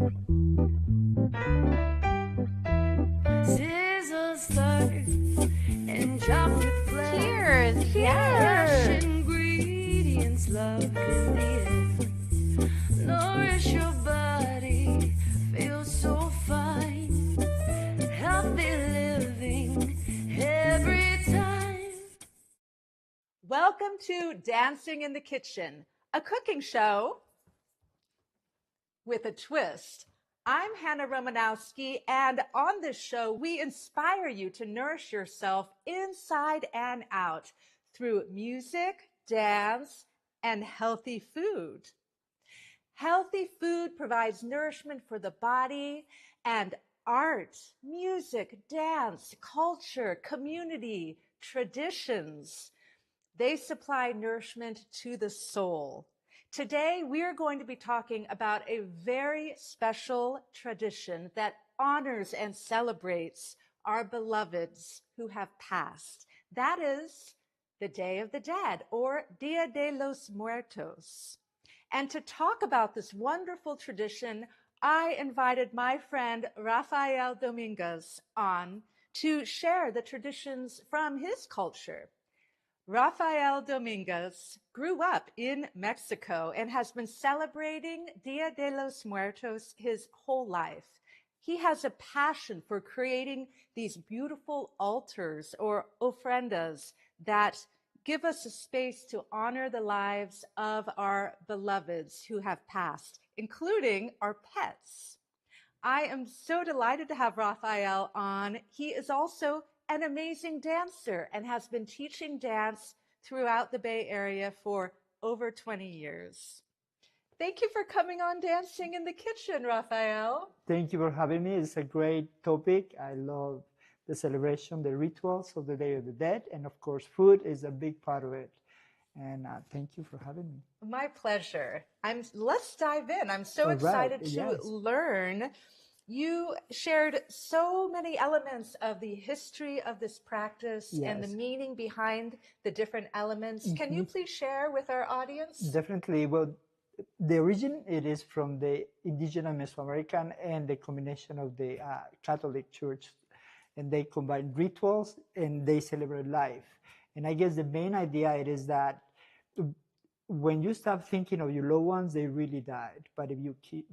Sizzle starts and chocolate flakes. Cheers! Fresh Cheers! ingredients, love is the end. Nourish your body, feel so fine. Healthy living every time. Welcome to Dancing in the Kitchen, a cooking show with a twist. I'm Hannah Romanowsky, and on this show, we inspire you to nourish yourself inside and out through music, dance, and healthy food. Healthy food provides nourishment for the body, and art, music, dance, culture, community, traditions, they supply nourishment to the soul. Today, we are going to be talking about a very special tradition that honors and celebrates our beloveds who have passed. That is the Day of the Dead, or Dia de los Muertos. And to talk about this wonderful tradition, I invited my friend Rafael Domínguez on to share the traditions from his culture. Rafael Domínguez grew up in Mexico and has been celebrating Dia de los Muertos his whole life. He has a passion for creating these beautiful altars or ofrendas that give us a space to honor the lives of our beloveds who have passed, including our pets. I am so delighted to have Rafael on. He is also an amazing dancer and has been teaching dance throughout the Bay Area for over 20 years. Thank you for coming on Dancing in the Kitchen, Rafael. Thank you for having me. It's a great topic. I love the celebration, the rituals of the Day of the Dead, and of course, food is a big part of it. And thank you for having me. My pleasure. Let's dive in. I'm so excited to learn. You shared so many elements of the history of this practice and the meaning behind the different elements. Can you please share with our audience? Definitely. Well, the origin, it is from the indigenous Mesoamerican and the combination of the Catholic Church. And they combine rituals and they celebrate life. And I guess the main idea it is that when you stop thinking of your loved ones, they really died. But if you keep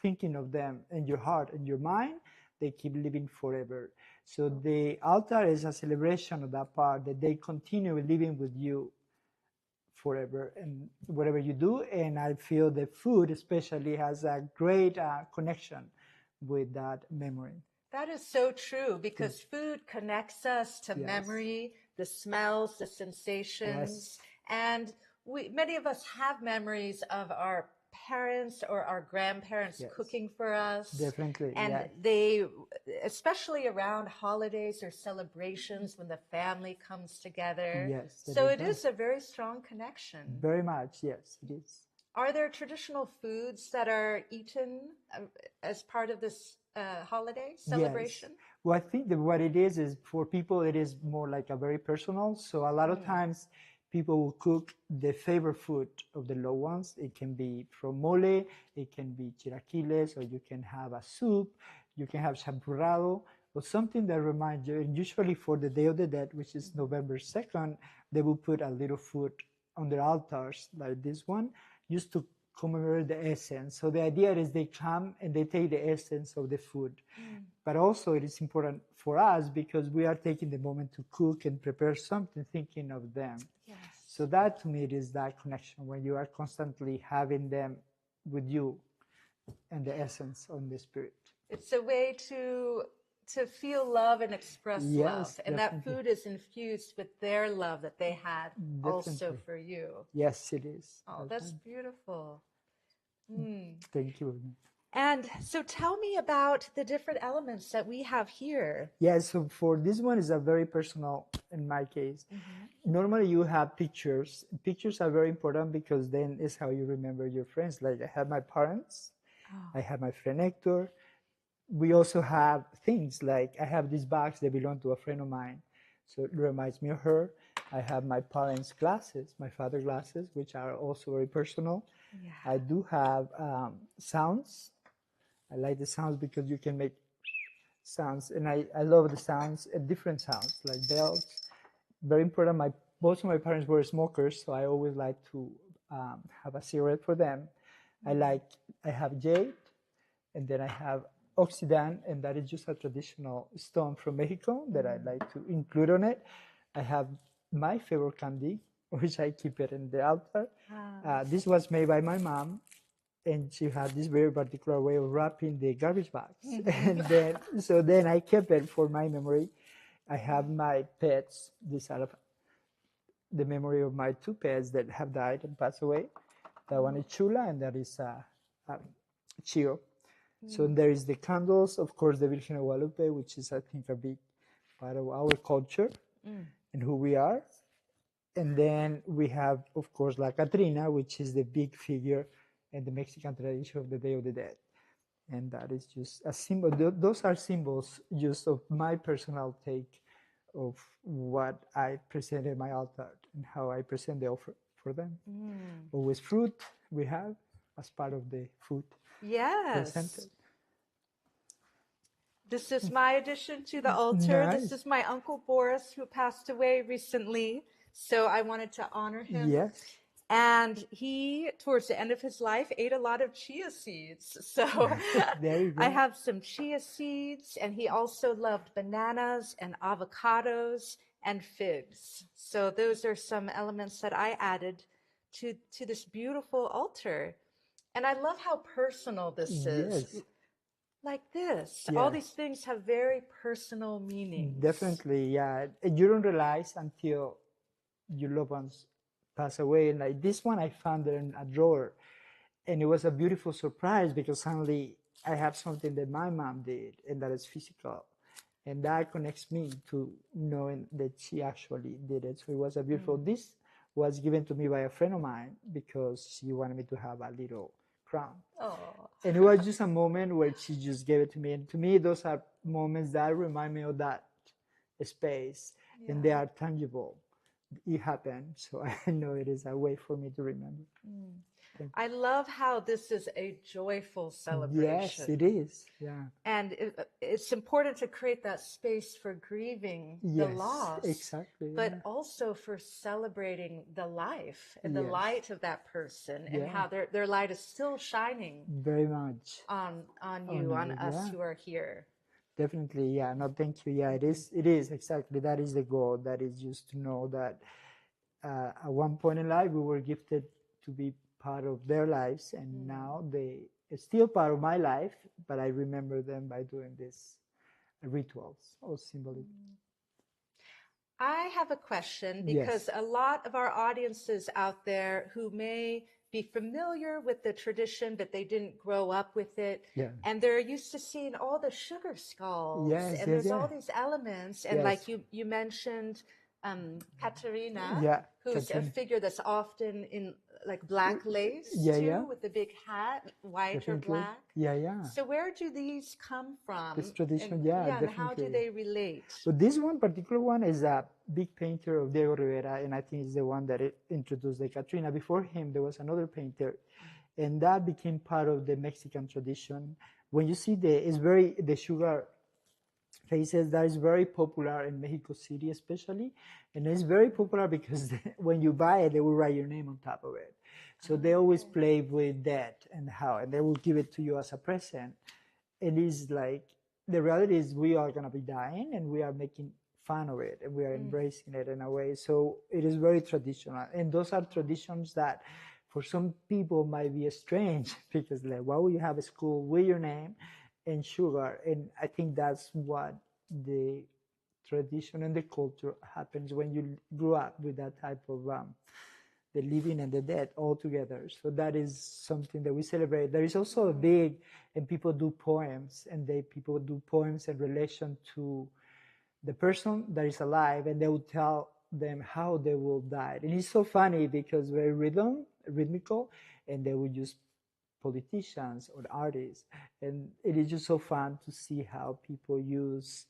thinking of them in your heart and your mind, they keep living forever. So the altar is a celebration of that part, that they continue living with you forever and whatever you do. And I feel the food especially has a great connection with that memory. That is so true, because food connects us to memory, the smells, the sensations, and many of us have memories of our parents or our grandparents cooking for us. Definitely. And they, especially around holidays or celebrations when the family comes together. Yes. So it is a very strong connection. Very much, yes, it is. Are there traditional foods that are eaten as part of this holiday celebration? Yes. Well, I think that what it is for people, it is more like a very personal. So a lot of times people will cook the favorite food of the loved ones. It can be from mole, it can be chilaquiles, or you can have a soup, you can have champurrado, or something that reminds you. And usually for the Day of the Dead, which is November 2nd, they will put a little food on their altars, like this one, just to commemorate the essence. So the idea is they come and they take the essence of the food. But also it is important for us because we are taking the moment to cook and prepare something thinking of them. Yes. So that to me, it is that connection when you are constantly having them with you and the essence on the spirit. It's a way to feel love and express love. And definitely. that food is infused with their love that they had also for you. Yes, it is. Oh, that's beautiful. Thank you. And so tell me about the different elements that we have here. Yeah, so for this one is a very personal in my case. Normally you have pictures. Pictures are very important because then is how you remember your friends. Like I have my parents, I have my friend Hector. We also have things like I have these bags that belong to a friend of mine. So it reminds me of her. I have my parents' glasses, my father's glasses, which are also very personal. I do have sounds. I like the sounds because you can make sounds, and I love the sounds, different sounds like bells. Very important. Both of my parents were smokers, so I always like to have a cigarette for them. I have jade, and then I have oxidan, and that is just a traditional stone from Mexico that I like to include on it. I have my favorite candy, which I keep it in the altar. This was made by my mom, and she had this very particular way of wrapping the garbage bags. And then I kept it for my memory. I have my pets. These are the memory of my two pets that have died and passed away. That one is Chula, and that is Chio. So there is the candles, of course, the Virgen of Guadalupe, which is, I think, a big part of our culture and who we are. And then we have, of course, La Catrina, which is the big figure in the Mexican tradition of the Day of the Dead. And that is just a symbol. Those are symbols just of my personal take of what I present at my altar and how I present the offer for them. Always fruit we have as part of the food. Yes. Presented. This is my addition to the altar. Nice. This is my Uncle Boris, who passed away recently. So I wanted to honor him. Yes. And he, towards the end of his life, ate a lot of chia seeds. So There you go. I have some chia seeds, and he also loved bananas and avocados and figs. So those are some elements that I added to this beautiful altar. And I love how personal this is. Yes. Like this. Yeah. All these things have very personal meanings. Definitely, yeah. And you don't realize until your loved ones pass away. And like this one, I found it in a drawer. And it was a beautiful surprise because suddenly I have something that my mom did, and that is physical. And that connects me to knowing that she actually did it. So it was a beautiful, this was given to me by a friend of mine because she wanted me to have a little crown. Oh. And it was just a moment where she just gave it to me. And to me, those are moments that remind me of that space, and they are tangible. It happened, so I know it is a way for me to remember. I love how this is a joyful celebration. Yes, it is. Yeah. And it's important to create that space for grieving the loss. Exactly. But also for celebrating the life and the light of that person, and how their light is still shining very much on you, on us who are here. Definitely, yeah. No, thank you. Yeah, it is exactly. That is the goal. That is just to know that at one point in life we were gifted to be part of their lives, and now it's still part of my life, but I remember them by doing these rituals or symbolism. I have a question because a lot of our audiences out there who may be familiar with the tradition, but they didn't grow up with it. And they're used to seeing all the sugar skulls and there's all these elements. And like you mentioned, Katerina, who's a figure that's often in like black lace too, with the big hat, white or black. So where do these come from? This tradition, and, definitely. And how do they relate? So this one particular one is a big painter of Diego Rivera, and I think it's the one that introduced the Katrina. Before him, there was another painter, and that became part of the Mexican tradition. When you see the sugar faces, that is very popular in Mexico City especially, and it's very popular because when you buy it, they will write your name on top of it. So they always play with that and they will give it to you as a present. It is like, the reality is we are going to be dying and we are making fun of it and we are embracing it in a way. So it is very traditional, and those are traditions that for some people might be strange because like, why would you have a school with your name and sugar? And I think that's what the tradition and the culture happens when you grew up with that type of the living and the dead all together. So that is something that we celebrate. There is also a big, and people do poems, and people do poems in relation to the person that is alive, and they will tell them how they will die. And it's so funny because very rhythmical, and they will use politicians or artists, and it is just so fun to see how people use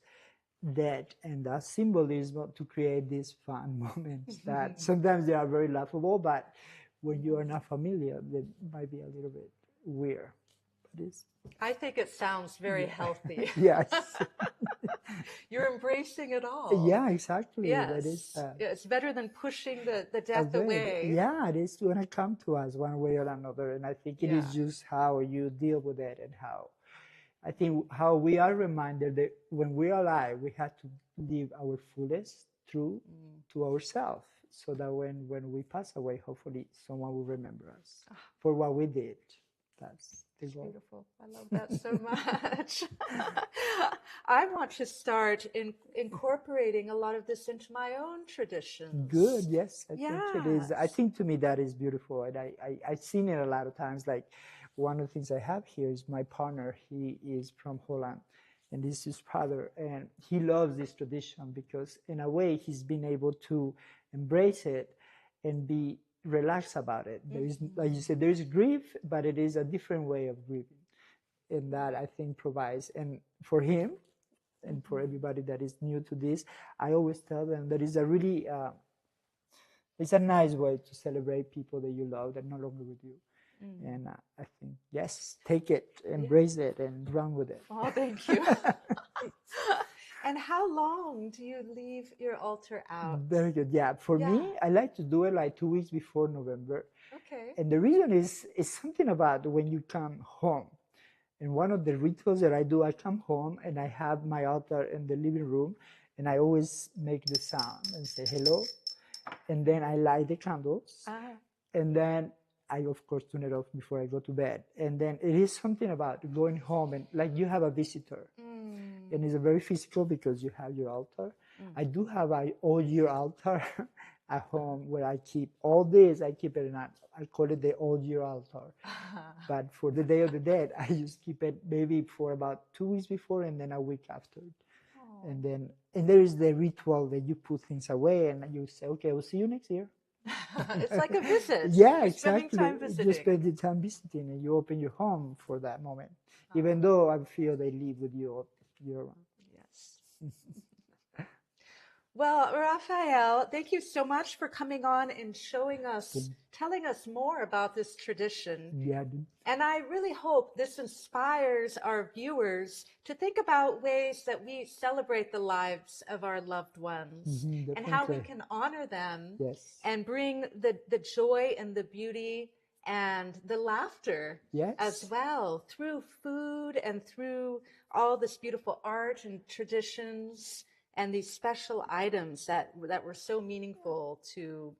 that and that symbolism to create these fun moments that sometimes they are very laughable, but when you are not familiar, they might be a little bit weird. it is. I think it sounds very healthy. Yes. You're embracing it all. Yeah, exactly. Yes. That is. Yeah, it's better than pushing the death away. Yeah, it is going to come to us one way or another. And I think it is just how you deal with it and how, I think how we are reminded that when we are alive, we have to live our fullest true to ourselves. So that when we pass away, hopefully someone will remember us for what we did. That's the goal. Beautiful. I love that so much. I want to start incorporating a lot of this into my own traditions. Good. Yes. I think it is. I think to me that is beautiful. And I've seen it a lot of times. Like one of the things I have here is my partner. He is from Holland. And this is his father. And he loves this tradition because in a way he's been able to embrace it and be relaxed about it. There is, like you said, there is grief, but it is a different way of grieving. And that I think provides, and for him and for everybody that is new to this, I always tell them that is a really, it's a nice way to celebrate people that you love that are no longer with you. And I think, yes, take it, embrace it, and run with it. Oh, thank you. And how long do you leave your altar out? Very good. Yeah, for me, I like to do it like 2 weeks before November. Okay. And the reason is something about when you come home. And one of the rituals that I do, I come home and I have my altar in the living room, and I always make the sound and say hello. And then I light the candles. And then I, of course, turn it off before I go to bed. And then it is something about going home and like you have a visitor. And it's very physical because you have your altar. I do have an all-year altar at home where I keep all this. I keep it in I call it the all-year altar. But for the Day of the Dead, I just keep it maybe for about 2 weeks before and then a week after. And there is the ritual that you put things away and you say, okay, we'll see you next year. It's like a visit. Yeah, You're exactly. Spending time visiting. You spend the time visiting and you open your home for that moment. Even though I feel they live with you all year round. Yes. Well, Rafael, thank you so much for coming on and showing us, telling us more about this tradition. Yeah. And I really hope this inspires our viewers to think about ways that we celebrate the lives of our loved ones and how we can honor them and bring the joy and the beauty and the laughter as well through food and through all this beautiful art and traditions and these special items that were so meaningful to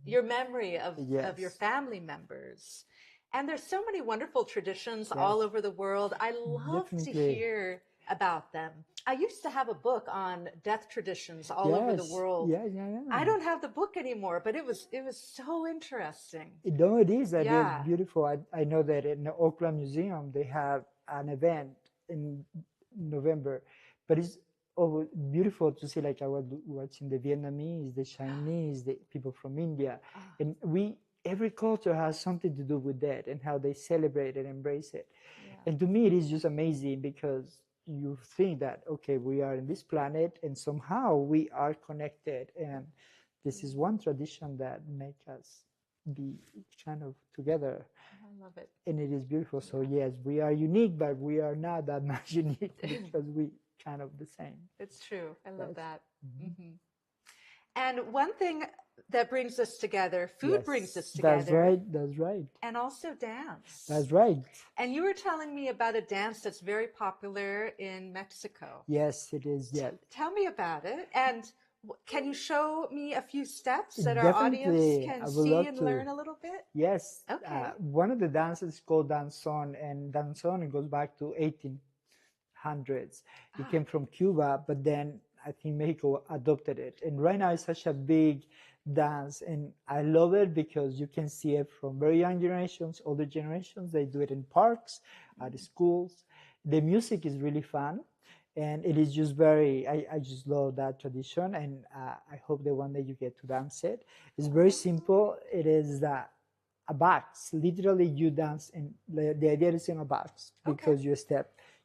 your memory of your family members. And there's so many wonderful traditions all over the world. I love to hear about them. I used to have a book on death traditions all over the world. I don't have the book anymore, but it was so interesting. No, it is. That is beautiful. I know that in the Oakland Museum, they have an event in November, but it's beautiful to see. Like I was watching the Vietnamese, the Chinese, the people from India, and every culture has something to do with that and how they celebrate and embrace it. And to me, it is just amazing because you think that, okay, we are in this planet and somehow we are connected. And this is one tradition that makes us be kind of together. I love it. And it is beautiful. So yes, we are unique, but we are not that much unique because we kind of the same. It's true. I love that. And one thing that brings us together, food brings us together. That's right. And also dance. That's right. And you were telling me about a dance that's very popular in Mexico. Yes, it is. Yeah. Tell me about it. And can you show me a few steps that our audience can see and learn a little bit? Yes. Okay. One of the dances is called danzón, and danzón goes back to 1800s. It came from Cuba, but then I think Mexico adopted it. And right now it's such a big dance, and I love it because you can see it from very young generations, older generations. They do it in parks, at schools. The music is really fun, and it is just I just love that tradition, and I hope that one day you get to dance it. It's very simple. It is a box. Literally, you dance, and the idea is in a box because you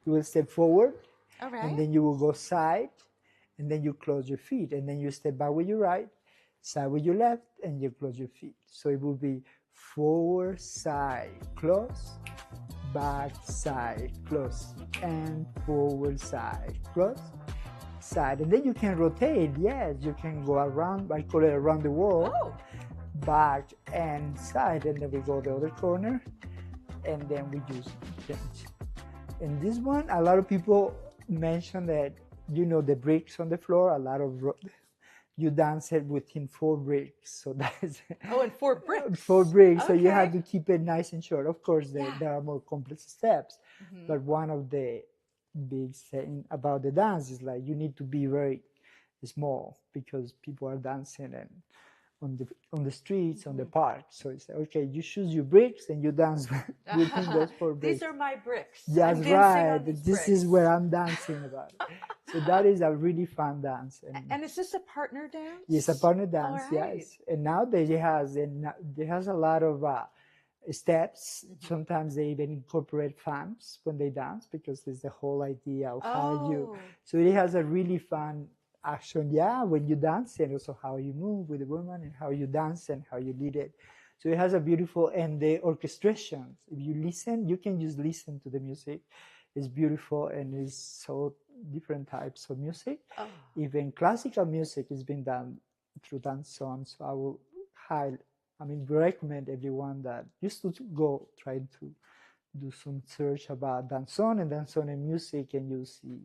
will step forward, and then you will go side, and then you close your feet, and then you step back with your right, side with your left, and you close your feet. So it will be forward, side, close, back, side, close, and forward, side, close, side. And then you can rotate. Yes, you can go around. I call it around the world. Oh. Back and side, and then we go the other corner, and then we just change. And this one, a lot of people mention that, you know, the bricks on the floor, a lot of you dance it within 4 bricks. So that is And 4 bricks. 4 bricks. Okay. So you have to keep it nice and short. Of course, Yeah. there are more complex steps, Mm-hmm. but one of the big thing about the dance is like you need to be very small because people are dancing and on the streets, on the park. So it's okay, you choose your bricks and you dance within those 4 bricks. These are my bricks. That's I'm dancing right. on these This bricks. is where I'm dancing about it. So that is a really fun dance. And is this a partner dance? Yes, a partner dance. All right. Yes. And nowadays it has a lot of steps. Sometimes they even incorporate fans when they dance because there's the whole idea of how you. So it has a really fun action, when you dance, and also how you move with the woman and how you dance and how you lead it. So it has a beautiful, and the orchestration, if you listen, you can just listen to the music. It's beautiful, and it's so different types of music. Even classical music is being done through danzón. So I will recommend everyone that used to go try to do some search about danzón and music, and you'll see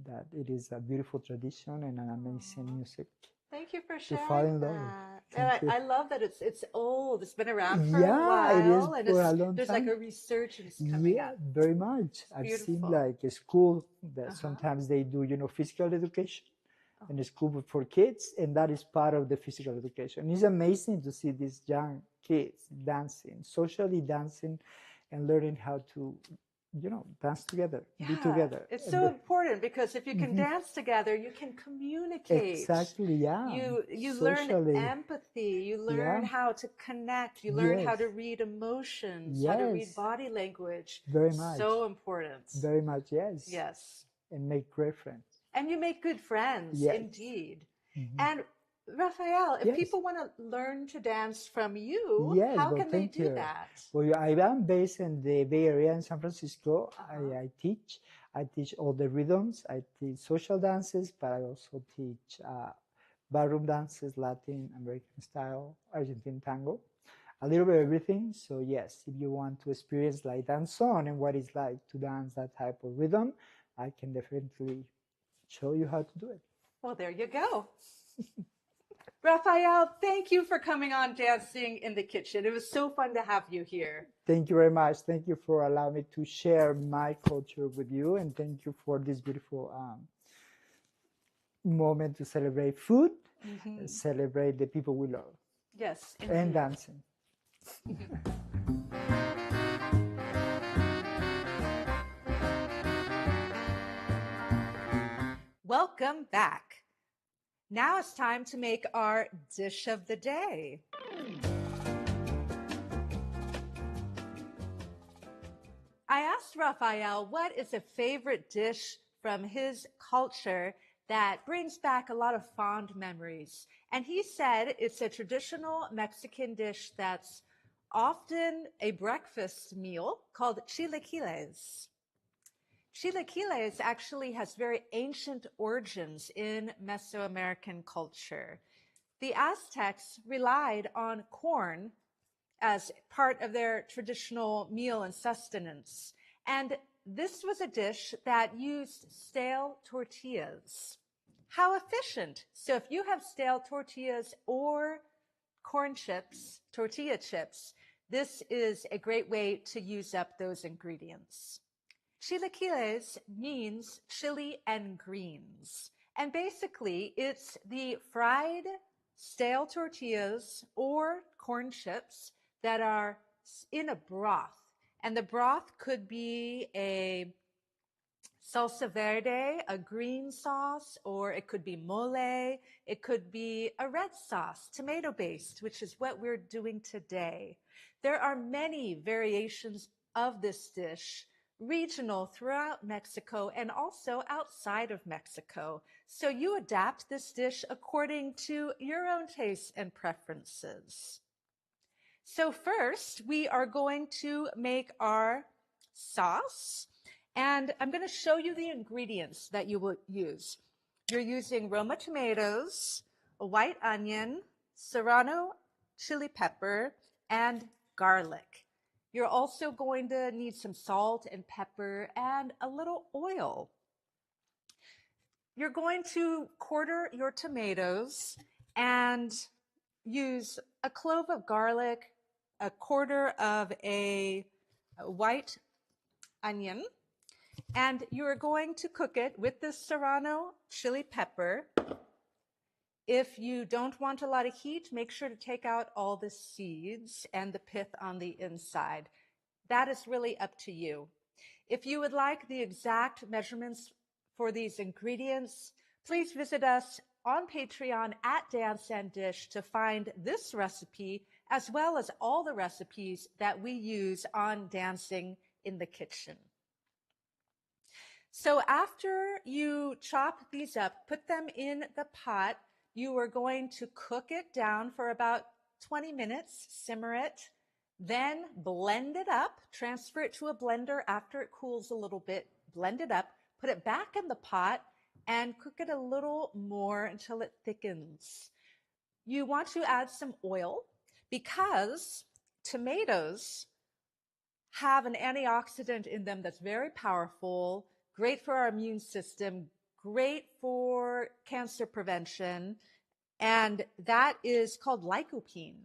that it is a beautiful tradition and an amazing music. Thank you for To sharing fall in love. that. And I love that it's old. It's been around for a while. It is and for a long there's time. like a resurgence coming up. Very much. I've seen beautiful. like a school that sometimes they do, physical education and a school for kids, and that is part of the physical education. It's amazing to see these young kids dancing, socially dancing, and learning how to dance together, be together. It's so important because if you can dance together, you can communicate. Exactly, You socially. learn empathy. You learn how to connect. You learn how to read emotions, how to read body language. Very much. So important. Very much, yes. Yes. And make great friends. And you make good friends, indeed. Mm-hmm. And Rafael, if people want to learn to dance from you, how can they do that? Well, I am based in the Bay Area in San Francisco. I teach all the rhythms. I teach social dances, but I also teach ballroom dances, Latin American style, Argentine tango, a little bit of everything. So yes, if you want to experience like danzón and what it's like to dance that type of rhythm, I can definitely show you how to do it. Well, there you go. Rafael, thank you for coming on Dancing in the Kitchen. It was so fun to have you here. Thank you very much. Thank you for allowing me to share my culture with you. And thank you for this beautiful moment to celebrate food and celebrate the people we love. Yes. Indeed. And dancing. Welcome back. Now it's time to make our dish of the day. I asked Rafael what is a favorite dish from his culture that brings back a lot of fond memories. And he said it's a traditional Mexican dish that's often a breakfast meal called chilaquiles. Chilaquiles actually has very ancient origins in Mesoamerican culture. The Aztecs relied on corn as part of their traditional meal and sustenance. And this was a dish that used stale tortillas. How efficient. So if you have stale tortillas or corn chips, tortilla chips, this is a great way to use up those ingredients. Chilaquiles means chili and greens. And basically, it's the fried stale tortillas or corn chips that are in a broth. And the broth could be a salsa verde, a green sauce, or it could be mole. It could be a red sauce, tomato-based, which is what we're doing today. There are many variations of this dish, regional throughout Mexico and also outside of Mexico. So you adapt this dish according to your own tastes and preferences. So first, we are going to make our sauce. And I'm going to show you the ingredients that you will use. You're using Roma tomatoes, a white onion, serrano chili pepper, and garlic. You're also going to need some salt and pepper and a little oil. You're going to quarter your tomatoes and use a clove of garlic, a quarter of a white onion, and you're going to cook it with the serrano chili pepper. If you don't want a lot of heat, make sure to take out all the seeds and the pith on the inside. That is really up to you. If you would like the exact measurements for these ingredients, please visit us on Patreon at Dance and Dish to find this recipe, as well as all the recipes that we use on Dancing in the Kitchen. So after you chop these up, put them in the pot, you are going to cook it down for about 20 minutes, simmer it, then blend it up, transfer it to a blender after it cools a little bit, blend it up, put it back in the pot, and cook it a little more until it thickens. You want to add some oil because tomatoes have an antioxidant in them that's very powerful, great for our immune system, great for cancer prevention, and that is called lycopene.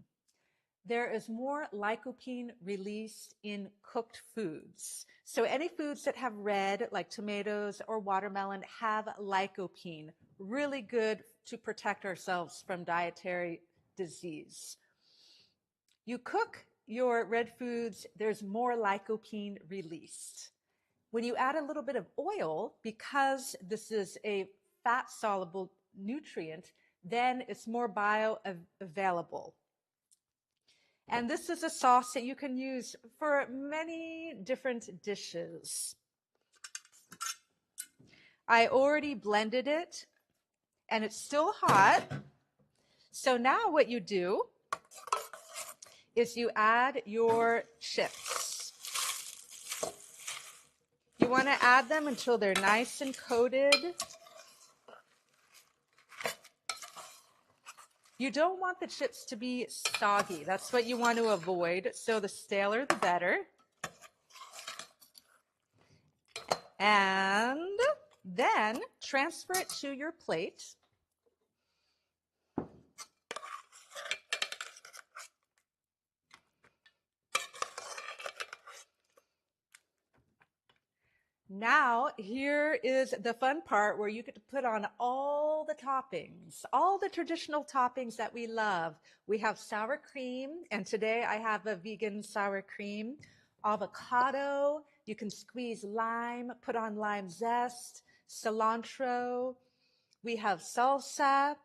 There is more lycopene released in cooked foods. So any foods that have red, like tomatoes or watermelon, have lycopene. Really good to protect ourselves from dietary disease. You cook your red foods, there's more lycopene released. When you add a little bit of oil, because this is a fat-soluble nutrient, then it's more bioavailable. And this is a sauce that you can use for many different dishes. I already blended it, and it's still hot. So now what you do is you add your chips. You want to add them until they're nice and coated. You don't want the chips to be soggy. That's what you want to avoid. So the staler, the better. And then transfer it to your plate. Now, here is the fun part where you get to put on all the toppings, all the traditional toppings that we love. We have sour cream, and today I have a vegan sour cream, avocado. You can squeeze lime, put on lime zest, cilantro. We have salsa.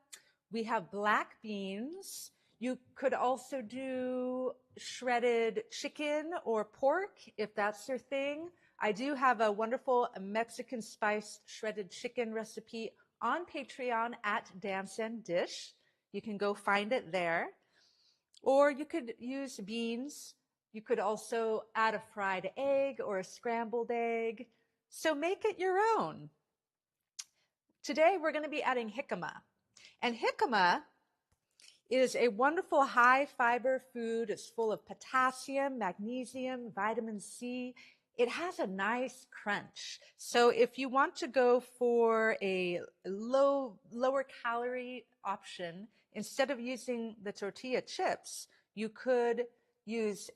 We have black beans. You could also do shredded chicken or pork if that's your thing. I do have a wonderful Mexican spiced shredded chicken recipe on Patreon at Dance and Dish. You can go find it there. Or you could use beans. You could also add a fried egg or a scrambled egg. So make it your own. Today we're going to be adding jicama. And jicama is a wonderful high fiber food. It's full of potassium, magnesium, vitamin C. It has a nice crunch. So if you want to go for a lower calorie option, instead of using the tortilla chips, you could use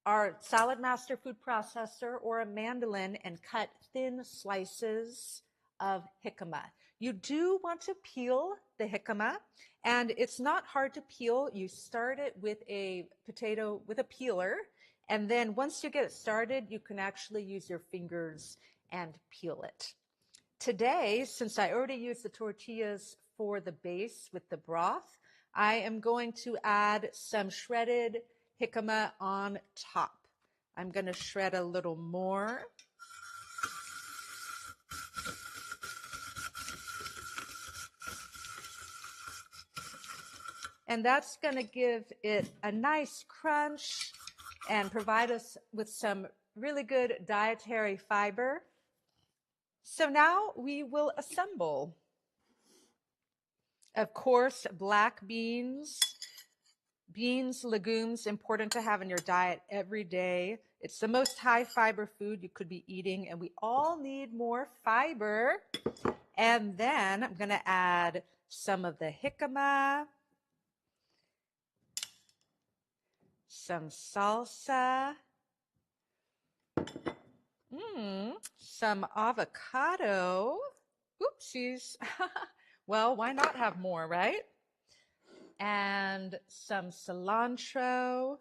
our Salad Master food processor or a mandolin and cut thin slices of jicama. You do want to peel the jicama, and it's not hard to peel. You start it with a potato with a peeler, and then once you get it started, you can actually use your fingers and peel it. Today, since I already used the tortillas for the base with the broth, I am going to add some shredded jicama on top. I'm going to shred a little more. And that's going to give it a nice crunch and provide us with some really good dietary fiber. So now we will assemble. Of course, black beans, legumes, important to have in your diet every day. It's the most high fiber food you could be eating, and we all need more fiber. And then I'm going to add some of the jicama, some salsa, some avocado. Oopsies. Well, why not have more, right? And some cilantro.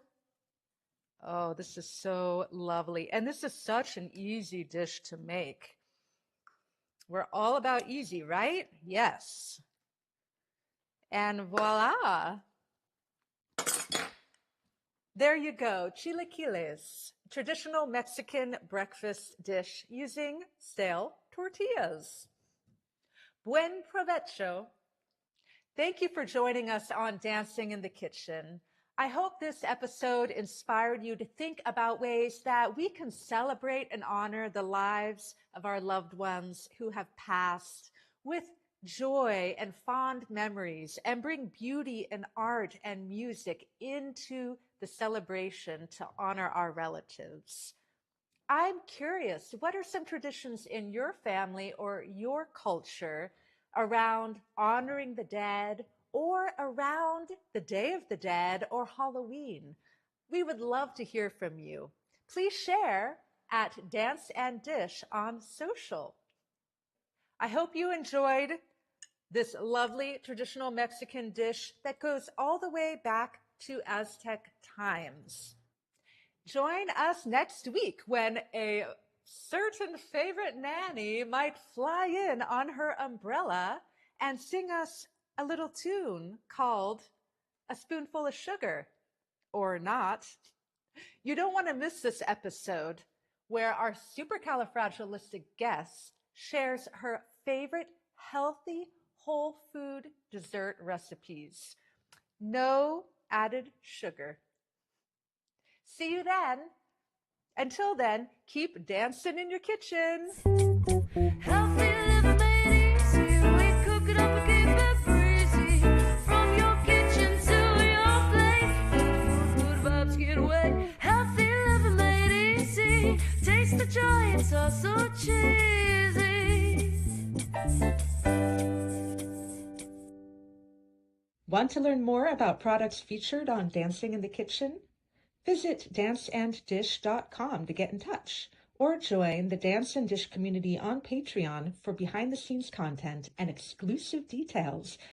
Oh, this is so lovely. And this is such an easy dish to make. We're all about easy, right? Yes. And voila. There you go, chilaquiles, traditional Mexican breakfast dish using stale tortillas. Buen provecho. Thank you for joining us on Dancing in the Kitchen. I hope this episode inspired you to think about ways that we can celebrate and honor the lives of our loved ones who have passed with joy and fond memories, and bring beauty and art and music into the celebration to honor our relatives. I'm curious, what are some traditions in your family or your culture around honoring the dead, or around the Day of the Dead or Halloween? We would love to hear from you. Please share at Dance and Dish on social. I hope you enjoyed this lovely traditional Mexican dish that goes all the way back to Aztec times. Join us next week when a certain favorite nanny might fly in on her umbrella and sing us a little tune called A Spoonful of Sugar, or not. You don't want to miss this episode where our supercalifragilistic guest shares her favorite healthy whole food dessert recipes. No added sugar. See you then. Until then, keep dancing in your kitchen. Healthy living made easy. We cook it up and keep it breezy. From your kitchen to your plate, good vibes get away. Healthy living made easy. Taste the joy, it's all so cheesy. Want to learn more about products featured on Dancing in the Kitchen? Visit danceanddish.com to get in touch, or join the Dance and Dish community on Patreon for behind-the-scenes content and exclusive details